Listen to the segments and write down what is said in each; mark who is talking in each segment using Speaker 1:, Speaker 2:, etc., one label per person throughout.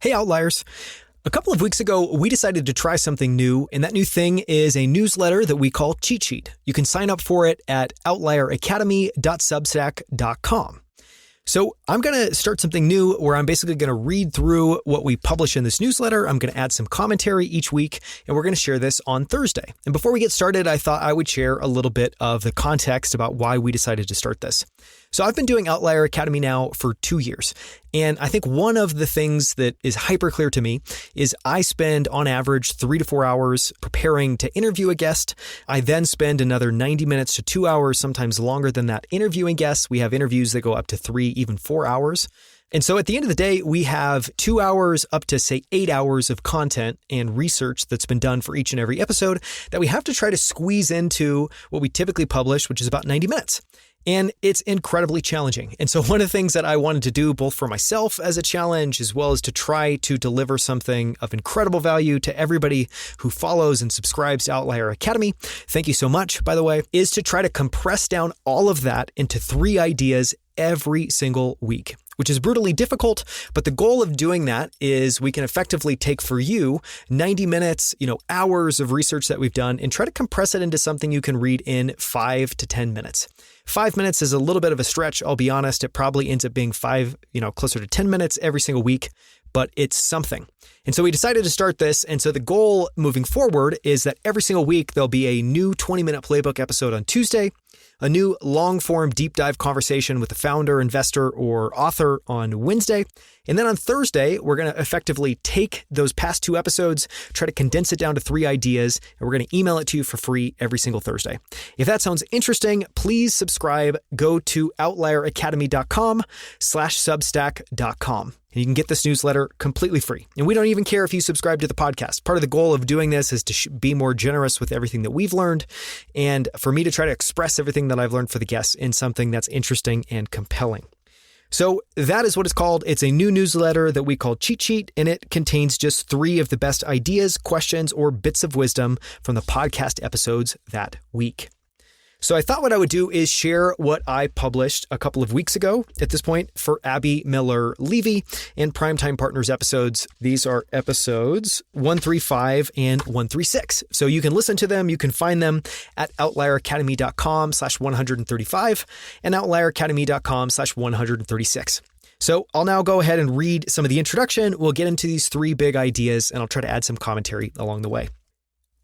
Speaker 1: Hey Outliers! A couple of weeks ago, we decided to try something new, and that new thing is a newsletter that we call Cheat Sheet. You can sign up for it at outlieracademy.substack.com. So I'm going to start something new where I'm basically going to read through what we publish in this newsletter. I'm going to add some commentary each week, and we're going to share this on Thursday. And before we get started, I thought I would share a little bit of the context about why we decided to start this. So I've been doing Outlier Academy now for 2 years. And I think one of the things that is hyper clear to me is I spend on average 3 to 4 hours preparing to interview a guest. I then spend another 90 minutes to 2 hours, sometimes longer than that, interviewing guests. We have interviews that go up to 3, even 4 hours. And so at the end of the day, we have 2 hours up to, say, 8 hours of content and research that's been done for each and every episode that we have to try to squeeze into what we typically publish, which is about 90 minutes. And it's incredibly challenging. And so one of the things that I wanted to do, both for myself as a challenge, as well as to try to deliver something of incredible value to everybody who follows and subscribes to Outlier Academy, thank you so much, by the way, is to try to compress down all of that into 3 ideas every single week, which is brutally difficult. But the goal of doing that is we can effectively take for you 90 minutes, hours of research that we've done and try to compress it into something you can read in 5 to 10 minutes. 5 minutes is a little bit of a stretch. I'll be honest. It probably ends up being closer to 10 minutes every single week, but it's something. And so we decided to start this. And so the goal moving forward is that every single week, there'll be a new 20-minute Playbook episode on Tuesday, a new long-form deep dive conversation with the founder, investor, or author on Wednesday. And then on Thursday, we're going to effectively take those past 2 episodes, try to condense it down to 3 ideas, and we're going to email it to you for free every single Thursday. If that sounds interesting, please subscribe. Go to outlieracademy.com/substack.com. And you can get this newsletter completely free. And we don't even care if you subscribe to the podcast. Part of the goal of doing this is to be more generous with everything that we've learned, and for me to try to express everything that I've learned for the guests in something that's interesting and compelling. So that is what it's called. It's a new newsletter that we call Cheat Sheet, and it contains just 3 of the best ideas, questions, or bits of wisdom from the podcast episodes that week. So I thought what I would do is share what I published a couple of weeks ago at this point for Abby Miller Levy and Primetime Partners episodes. These are episodes 135 and 136. So you can listen to them. You can find them at outlieracademy.com/135 and outlieracademy.com/136. So I'll now go ahead and read some of the introduction. We'll get into these 3 big ideas, and I'll try to add some commentary along the way.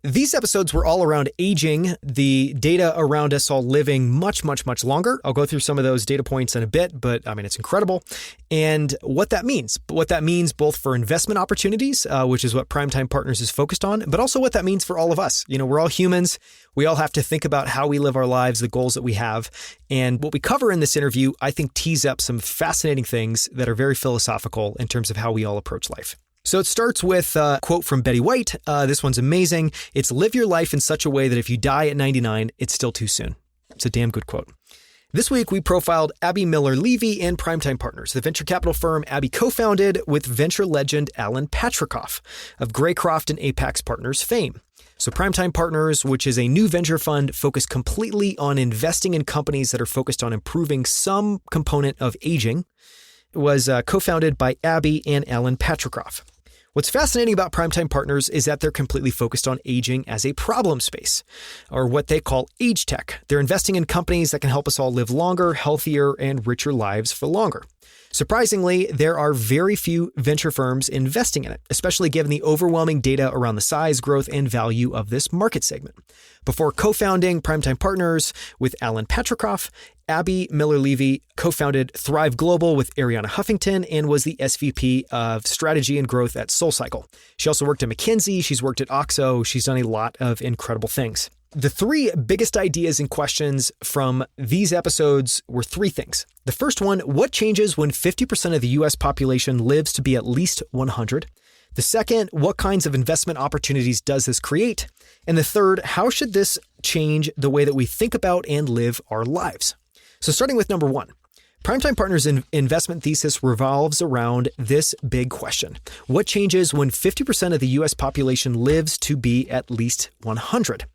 Speaker 1: These episodes were all around aging, the data around us all living much, much, much longer. I'll go through some of those data points in a bit, but it's incredible. And what that means both for investment opportunities, which is what Primetime Partners is focused on, but also what that means for all of us. We're all humans. We all have to think about how we live our lives, the goals that we have. And what we cover in this interview, I think, tees up some fascinating things that are very philosophical in terms of how we all approach life. So it starts with a quote from Betty White. This one's amazing. It's live your life in such a way that if you die at 99, it's still too soon. It's a damn good quote. This week, we profiled Abby Miller Levy and Primetime Partners, the venture capital firm Abby co-founded with venture legend Alan Patricof of Graycroft and Apex Partners fame. So Primetime Partners, which is a new venture fund focused completely on investing in companies that are focused on improving some component of aging, was co-founded by Abby and Alan Patricof. What's fascinating about Primetime Partners is that they're completely focused on aging as a problem space, or what they call AgeTech. They're investing in companies that can help us all live longer, healthier, and richer lives for longer. Surprisingly, there are very few venture firms investing in it, especially given the overwhelming data around the size, growth, and value of this market segment. Before co-founding Primetime Partners with Alan Patricof, Abby Miller Levy co-founded Thrive Global with Ariana Huffington and was the SVP of Strategy and Growth at SoulCycle. She also worked at McKinsey. She's worked at Oxo. She's done a lot of incredible things. The 3 biggest ideas and questions from these episodes were 3 things. The first one, what changes when 50% of the US population lives to be at least 100? The second, what kinds of investment opportunities does this create? And the third, how should this change the way that we think about and live our lives? So starting with number 1, Primetime Partners' investment thesis revolves around this big question. What changes when 50% of the US population lives to be at least 100?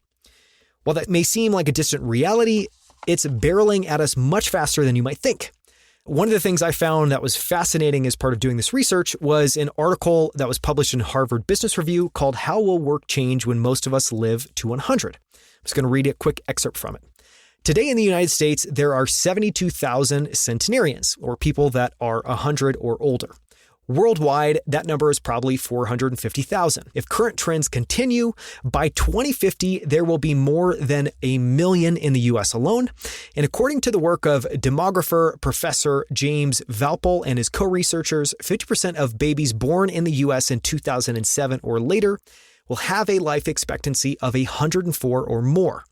Speaker 1: While that may seem like a distant reality, it's barreling at us much faster than you might think. One of the things I found that was fascinating as part of doing this research was an article that was published in Harvard Business Review called How Will Work Change When Most of Us Live to 100? I'm just going to read a quick excerpt from it. Today in the United States, there are 72,000 centenarians, or people that are 100 or older. Worldwide, that number is probably 450,000. If current trends continue, by 2050, there will be more than 1 million in the U.S. alone. And according to the work of demographer Professor James Valpole and his co-researchers, 50% of babies born in the U.S. in 2007 or later will have a life expectancy of 104 or more.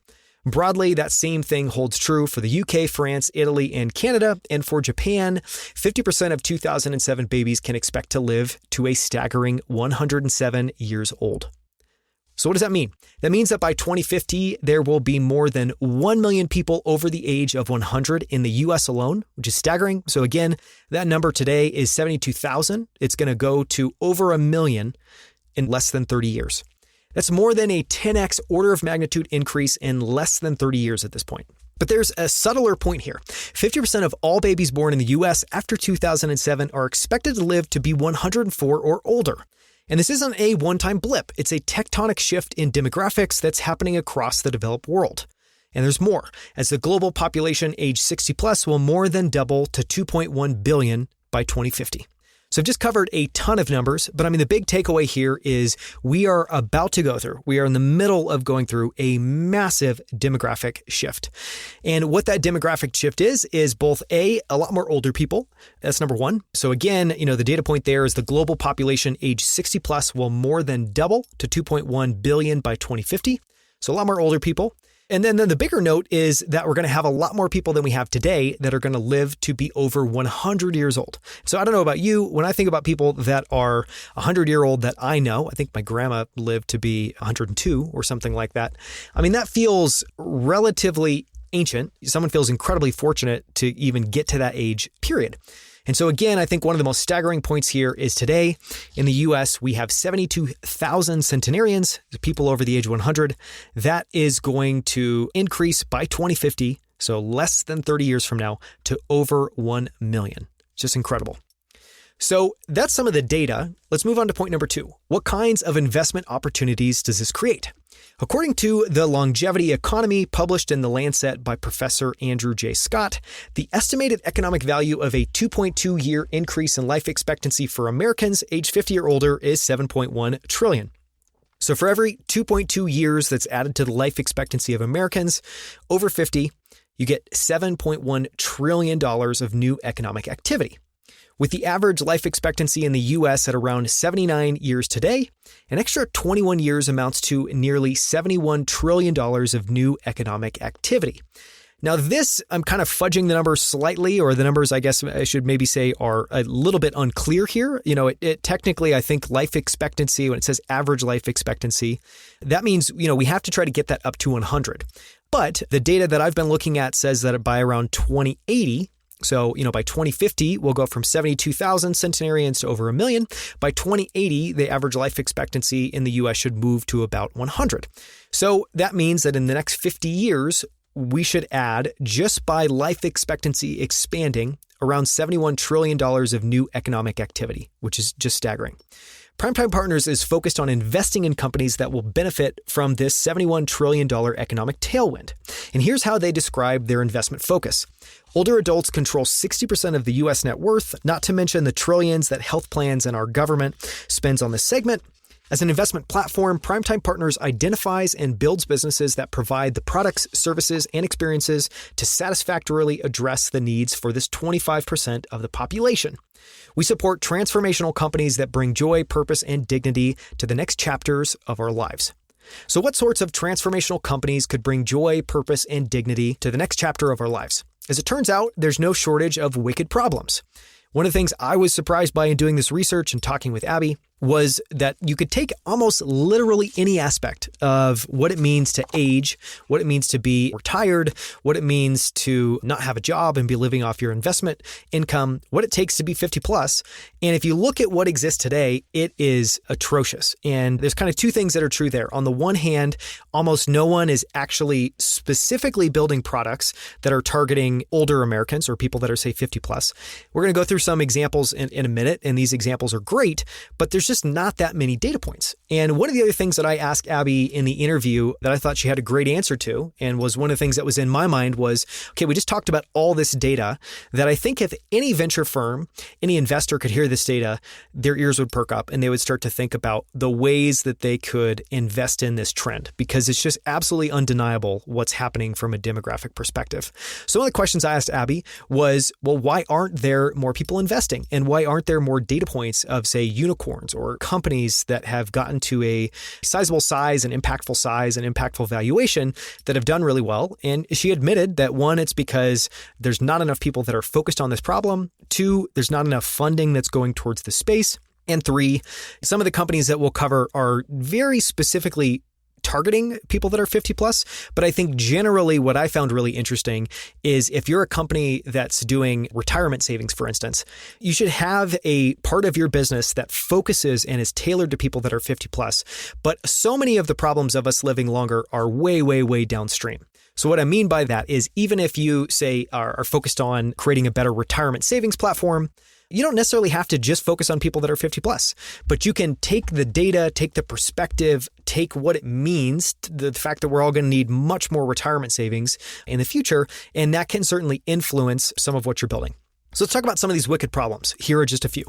Speaker 1: Broadly, that same thing holds true for the UK, France, Italy, and Canada. And for Japan, 50% of 2007 babies can expect to live to a staggering 107 years old. So what does that mean? That means that by 2050, there will be more than 1 million people over the age of 100 in the US alone, which is staggering. So again, that number today is 72,000. It's going to go to over 1 million in less than 30 years. That's more than a 10x order of magnitude increase in less than 30 years at this point. But there's a subtler point here. 50% of all babies born in the US after 2007 are expected to live to be 104 or older. And this isn't a one-time blip. It's a tectonic shift in demographics that's happening across the developed world. And there's more, as the global population age 60 plus will more than double to 2.1 billion by 2050. So I've just covered a ton of numbers, but the big takeaway here is we are about to go through, we are in the middle of going through a massive demographic shift. And what that demographic shift is both a lot more older people. That's number one. So again, the data point there is the global population age 60 plus will more than double to 2.1 billion by 2050. So a lot more older people. And then the bigger note is that we're going to have a lot more people than we have today that are going to live to be over 100 years old. So I don't know about you, when I think about people that are 100-year-old that I know, I think my grandma lived to be 102 or something like that. That feels relatively ancient. Someone feels incredibly fortunate to even get to that age, period. And so again, I think one of the most staggering points here is today in the US, we have 72,000 centenarians, people over the age of 100. That is going to increase by 2050, so less than 30 years from now, to over 1 million. Just incredible. So that's some of the data. Let's move on to point number 2. What kinds of investment opportunities does this create? According to The Longevity Economy, published in The Lancet by Professor Andrew J. Scott, the estimated economic value of a 2.2-year increase in life expectancy for Americans age 50 or older is $7.1 trillion. So for every 2.2 years that's added to the life expectancy of Americans over 50, you get $7.1 trillion of new economic activity. With the average life expectancy in the U.S. at around 79 years today, an extra 21 years amounts to nearly $71 trillion of new economic activity. Now this, I'm kind of fudging the numbers slightly, or the numbers I guess I should maybe say are a little bit unclear here. It technically, I think life expectancy, when it says average life expectancy, that means, we have to try to get that up to 100. But the data that I've been looking at says that by around 2080, so, by 2050, we'll go from 72,000 centenarians to over 1 million. By 2080, the average life expectancy in the U.S. should move to about 100. So that means that in the next 50 years, we should add, just by life expectancy expanding, around $71 trillion of new economic activity, which is just staggering. Primetime Partners is focused on investing in companies that will benefit from this $71 trillion economic tailwind. And here's how they describe their investment focus. Older adults control 60% of the U.S. net worth, not to mention the trillions that health plans and our government spends on this segment. As an investment platform, Primetime Partners identifies and builds businesses that provide the products, services, and experiences to satisfactorily address the needs for this 25% of the population. We support transformational companies that bring joy, purpose, and dignity to the next chapters of our lives. So what sorts of transformational companies could bring joy, purpose, and dignity to the next chapter of our lives? As it turns out, there's no shortage of wicked problems. One of the things I was surprised by in doing this research and talking with Abby was that you could take almost literally any aspect of what it means to age, what it means to be retired, what it means to not have a job and be living off your investment income, what it takes to be 50 plus. And if you look at what exists today, it is atrocious. And there's kind of two things that are true there. On the one hand, almost no one is actually specifically building products that are targeting older Americans or people that are, say, 50 plus. We're going to go through some examples in a minute, and these examples are great, but there's just not that many data points. And one of the other things that I asked Abby in the interview that I thought she had a great answer to, and was one of the things that was in my mind was, okay, we just talked about all this data that I think if any venture firm, any investor could hear this data, their ears would perk up and they would start to think about the ways that they could invest in this trend, because it's just absolutely undeniable what's happening from a demographic perspective. So one of the questions I asked Abby was, well, why aren't there more people investing? And why aren't there more data points of, say, unicorns or companies that have gotten to a sizable size and impactful valuation that have done really well? And she admitted that, one, it's because there's not enough people that are focused on this problem. Two, there's not enough funding that's going towards the space. And three, some of the companies that we'll cover are very specifically targeting people that are 50 plus. But I think generally what I found really interesting is if you're a company that's doing retirement savings, for instance, you should have a part of your business that focuses and is tailored to people that are 50 plus. But so many of the problems of us living longer are way, way, way downstream. So what I mean by that is even if you, say, are focused on creating a better retirement savings platform, you don't necessarily have to just focus on people that are 50 plus, but you can take the data, take the perspective, take what it means, the fact that we're all going to need much more retirement savings in the future, and that can certainly influence some of what you're building. So let's talk about some of these wicked problems. Here are just a few.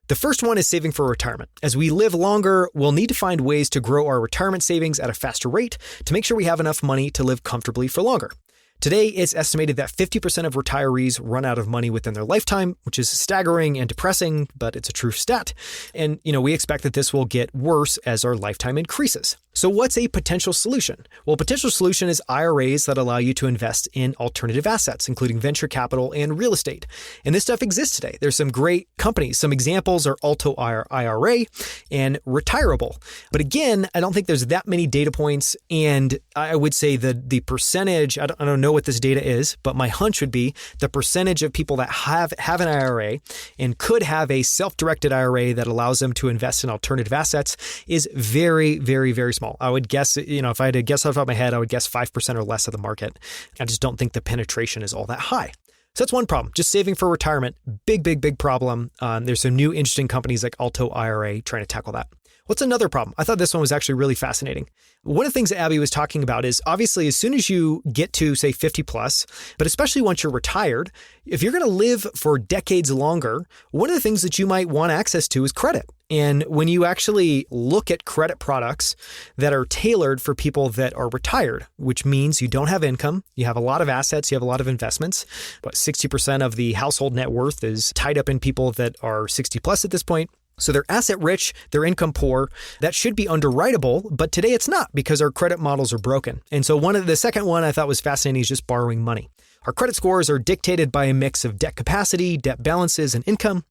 Speaker 1: The first one is saving for retirement. As we live longer, we'll need to find ways to grow our retirement savings at a faster rate to make sure we have enough money to live comfortably for longer. Today, it's estimated that 50% of retirees run out of money within their lifetime, which is staggering and depressing, but it's a true stat. And, we expect that this will get worse as our lifetime increases. So what's a potential solution? Well, a potential solution is IRAs that allow you to invest in alternative assets, including venture capital and real estate. And this stuff exists today. There's some great companies. Some examples are Alto IRA and Retirable. But again, I don't think there's that many data points. And I would say that the percentage, I don't know what this data is, but my hunch would be the percentage of people that have an IRA and could have a self-directed IRA that allows them to invest in alternative assets is very, very, very small. I would guess, if I had to guess off the top of my head, I would guess 5% or less of the market. I just don't think the penetration is all that high. So that's one problem. Just saving for retirement, big, big, big problem. There's some new interesting companies like Alto IRA trying to tackle that. What's another problem? I thought this one was actually really fascinating. One of the things that Abby was talking about is obviously as soon as you get to, say, 50 plus, but especially once you're retired, if you're going to live for decades longer, one of the things that you might want access to is credit. And when you actually look at credit products that are tailored for people that are retired, which means you don't have income, you have a lot of assets, you have a lot of investments, but 60% of the household net worth is tied up in people that are 60 plus at this point. So they're asset rich, they're income poor. That should be underwritable, but today it's not because our credit models are broken. And so the second one I thought was fascinating is just borrowing money. Our credit scores are dictated by a mix of debt capacity, debt balances, and income.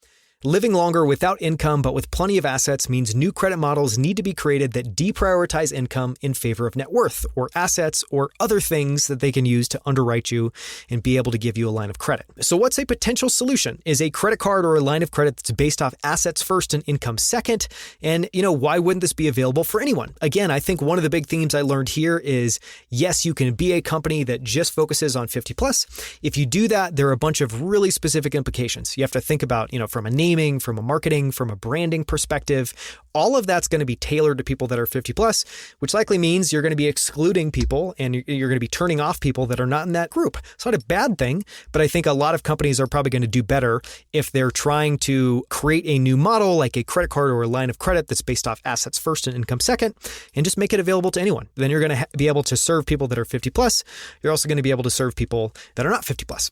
Speaker 1: Living longer without income but with plenty of assets means new credit models need to be created that deprioritize income in favor of net worth or assets or other things that they can use to underwrite you and be able to give you a line of credit. So what's a potential solution? Is a credit card or a line of credit that's based off assets first and income second? And, why wouldn't this be available for anyone? Again, I think one of the big themes I learned here is, yes, you can be a company that just focuses on 50 plus. If you do that, there are a bunch of really specific implications. You have to think about, from a naming, from a marketing, from a branding perspective, all of that's going to be tailored to people that are 50 plus, which likely means you're going to be excluding people and you're going to be turning off people that are not in that group. It's not a bad thing, but I think a lot of companies are probably going to do better if they're trying to create a new model like a credit card or a line of credit that's based off assets first and income second, and just make it available to anyone. Then you're going to be able to serve people that are 50 plus. You're also going to be able to serve people that are not 50 plus.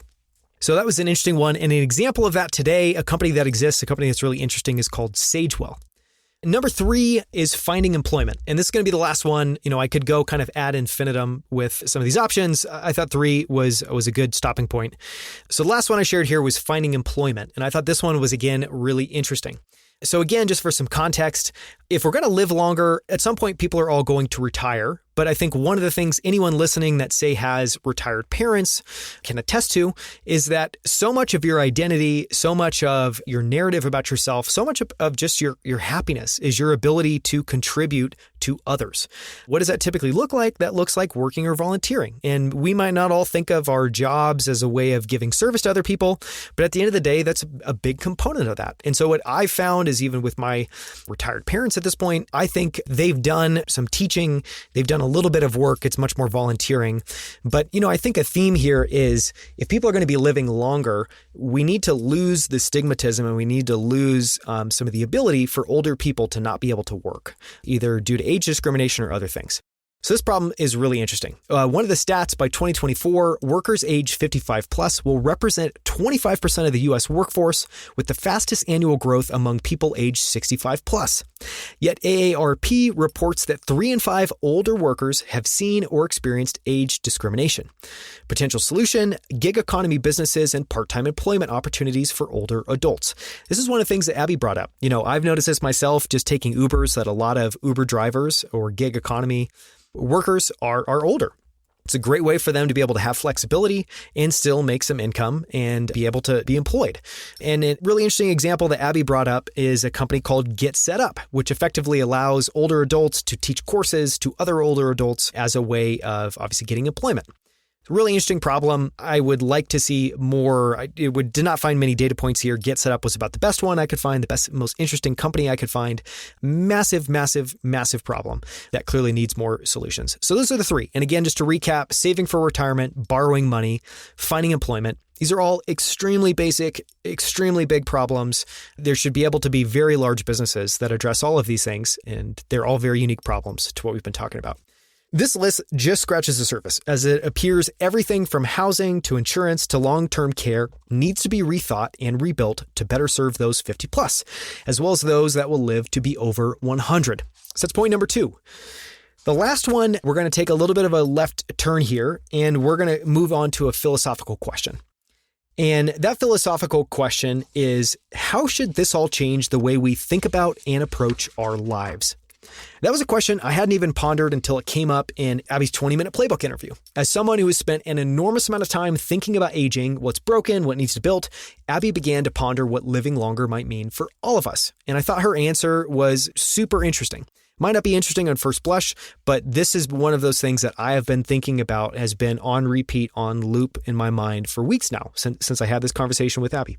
Speaker 1: So that was an interesting one. And an example of that today, a company that exists, a company that's really interesting is called Sagewell. Number 3 is finding employment. And this is going to be the last one. I could go kind of ad infinitum with some of these options. I thought 3 was a good stopping point. So the last one I shared here was finding employment. And I thought this one was, again, really interesting. So again, just for some context, if we're going to live longer, at some point people are all going to retire. But I think one of the things anyone listening that say has retired parents can attest to is that so much of your identity, so much of your narrative about yourself, so much of just your happiness is your ability to contribute to others. What does that typically look like? That looks like working or volunteering. And we might not all think of our jobs as a way of giving service to other people, but at the end of the day, that's a big component of that. And so what I've found is even with my retired parents at this point, I think they've done some teaching, they've done a little bit of work. It's much more volunteering. But, I think a theme here is if people are going to be living longer, we need to lose the stigmatism and we need to lose some of the ability for older people to not be able to work, either due to age discrimination or other things. So this problem is really interesting. One of the stats by 2024, workers age 55 plus will represent 25% of the U.S. workforce with the fastest annual growth among people aged 65 plus. Yet AARP reports that 3 in 5 older workers have seen or experienced age discrimination. Potential solution, gig economy businesses and part-time employment opportunities for older adults. This is one of the things that Abby brought up. I've noticed this myself just taking Ubers, that a lot of Uber drivers or gig economy workers are older. It's a great way for them to be able to have flexibility and still make some income and be able to be employed. And a really interesting example that Abby brought up is a company called Get Set Up, which effectively allows older adults to teach courses to other older adults as a way of obviously getting employment. Really interesting problem. I would like to see more. Did not find many data points here. Get Set Up was about the best one I could find, the best, most interesting company I could find. Massive, massive, massive problem that clearly needs more solutions. So those are the 3. And again, just to recap, saving for retirement, borrowing money, finding employment. These are all extremely basic, extremely big problems. There should be able to be very large businesses that address all of these things, and they're all very unique problems to what we've been talking about. This list just scratches the surface, as it appears everything from housing to insurance to long-term care needs to be rethought and rebuilt to better serve those 50 plus, as well as those that will live to be over 100. So that's point number 2. The last one, we're going to take a little bit of a left turn here, and we're going to move on to a philosophical question. And that philosophical question is, how should this all change the way we think about and approach our lives? That was a question I hadn't even pondered until it came up in Abby's 20-minute Playbook interview. As someone who has spent an enormous amount of time thinking about aging, what's broken, what needs to be built, Abby began to ponder what living longer might mean for all of us. And I thought her answer was super interesting. Might not be interesting on first blush, but this is one of those things that I have been thinking about, has been on repeat, on loop in my mind for weeks now, since I had this conversation with Abby.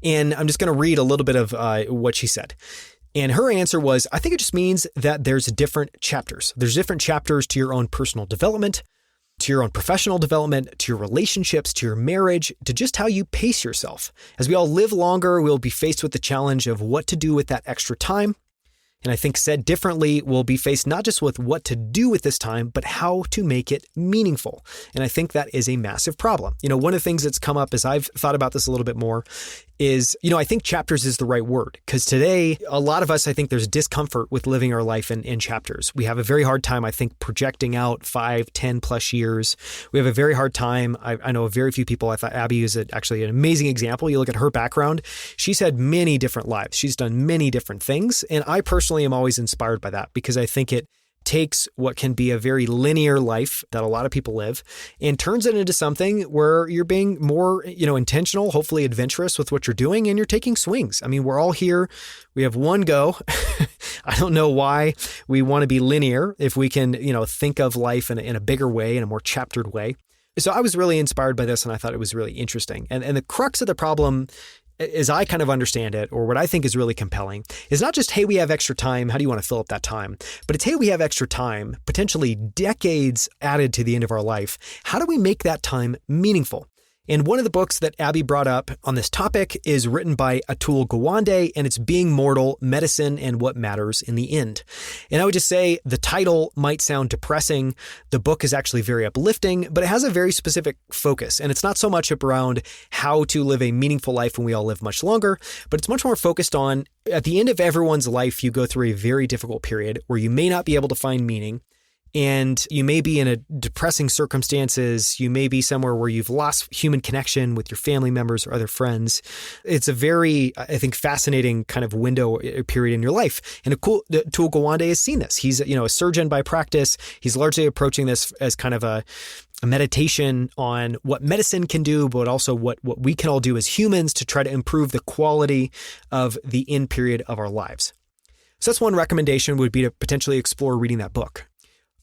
Speaker 1: And I'm just going to read a little bit of what she said. And her answer was, I think it just means that there's different chapters. There's different chapters to your own personal development, to your own professional development, to your relationships, to your marriage, to just how you pace yourself. As we all live longer, we'll be faced with the challenge of what to do with that extra time. And I think said differently, we'll be faced not just with what to do with this time, but how to make it meaningful. And I think that is a massive problem. One of the things that's come up as I've thought about this a little bit more is, I think chapters is the right word, because today, a lot of us, I think there's discomfort with living our life in chapters. We have a very hard time, I think, projecting out 5, 10 plus years. We have a very hard time. I know very few people. I thought Abby is actually an amazing example. You look at her background. She's had many different lives. She's done many different things. And I personally am always inspired by that, because I think it takes what can be a very linear life that a lot of people live and turns it into something where you're being more, intentional, hopefully adventurous with what you're doing, and you're taking swings. I mean, we're all here. We have one go. I don't know why we want to be linear if we can, think of life in a bigger way, in a more chaptered way. So I was really inspired by this, and I thought it was really interesting. And the crux of the problem, as I kind of understand it, or what I think is really compelling, is not just, hey, we have extra time, how do you want to fill up that time? But it's, hey, we have extra time, potentially decades added to the end of our life. How do we make that time meaningful? And one of the books that Abby brought up on this topic is written by Atul Gawande, and it's Being Mortal, Medicine and What Matters in the End. And I would just say the title might sound depressing. The book is actually very uplifting, but it has a very specific focus. And it's not so much around how to live a meaningful life when we all live much longer, but it's much more focused on, at the end of everyone's life, you go through a very difficult period where you may not be able to find meaning. and you may be in a depressing circumstances, you may be somewhere where you've lost human connection with your family members or other friends. It's a very, I think, fascinating kind of window period in your life. And Atul Gawande has seen this. He's, a surgeon by practice. He's largely approaching this as kind of a meditation on what medicine can do, but also what we can all do as humans to try to improve the quality of the end period of our lives. So that's one recommendation, would be to potentially explore reading that book.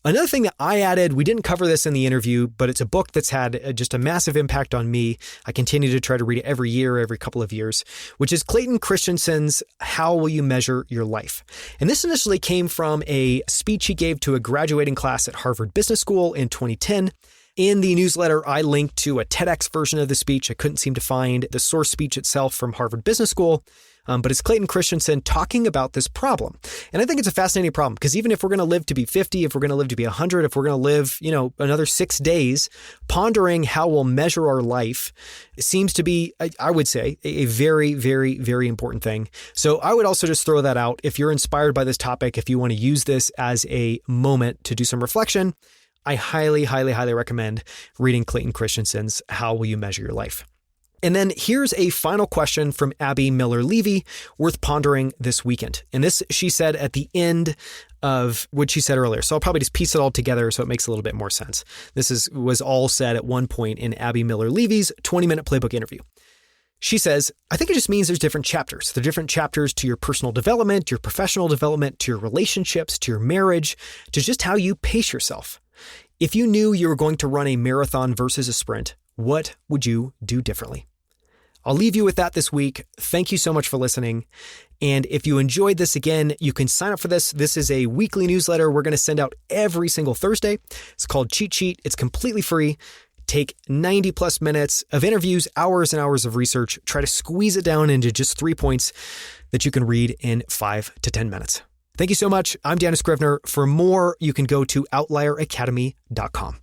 Speaker 1: Another thing that I added, we didn't cover this in the interview, but it's a book that's had just a massive impact on me. I continue to try to read it every year, every couple of years, which is Clayton Christensen's How Will You Measure Your Life? And this initially came from a speech he gave to a graduating class at Harvard Business School in 2010. In the newsletter, I linked to a TEDx version of the speech. I couldn't seem to find the source speech itself from Harvard Business School. But it's Clayton Christensen talking about this problem. And I think it's a fascinating problem because even if we're going to live to be 50, if we're going to live to be 100, if we're going to live, another 6 days, pondering how we'll measure our life seems to be, I would say, a very, very, very important thing. So I would also just throw that out. If you're inspired by this topic, if you want to use this as a moment to do some reflection, I highly, highly, highly recommend reading Clayton Christensen's How Will You Measure Your Life? And then here's a final question from Abby Miller-Levy, worth pondering this weekend. And this, she said at the end of what she said earlier. So I'll probably just piece it all together so it makes a little bit more sense. This was all said at one point in Abby Miller-Levy's 20-minute Playbook interview. She says, I think it just means there's different chapters. There are different chapters to your personal development, your professional development, to your relationships, to your marriage, to just how you pace yourself. If you knew you were going to run a marathon versus a sprint, what would you do differently? I'll leave you with that this week. Thank you so much for listening. And if you enjoyed this, again, you can sign up for this. This is a weekly newsletter we're going to send out every single Thursday. It's called Cheat Sheet. It's completely free. Take 90 plus minutes of interviews, hours and hours of research. Try to squeeze it down into just 3 points that you can read in 5 to 10 minutes. Thank you so much. I'm Dan Scrivner. For more, you can go to outlieracademy.com.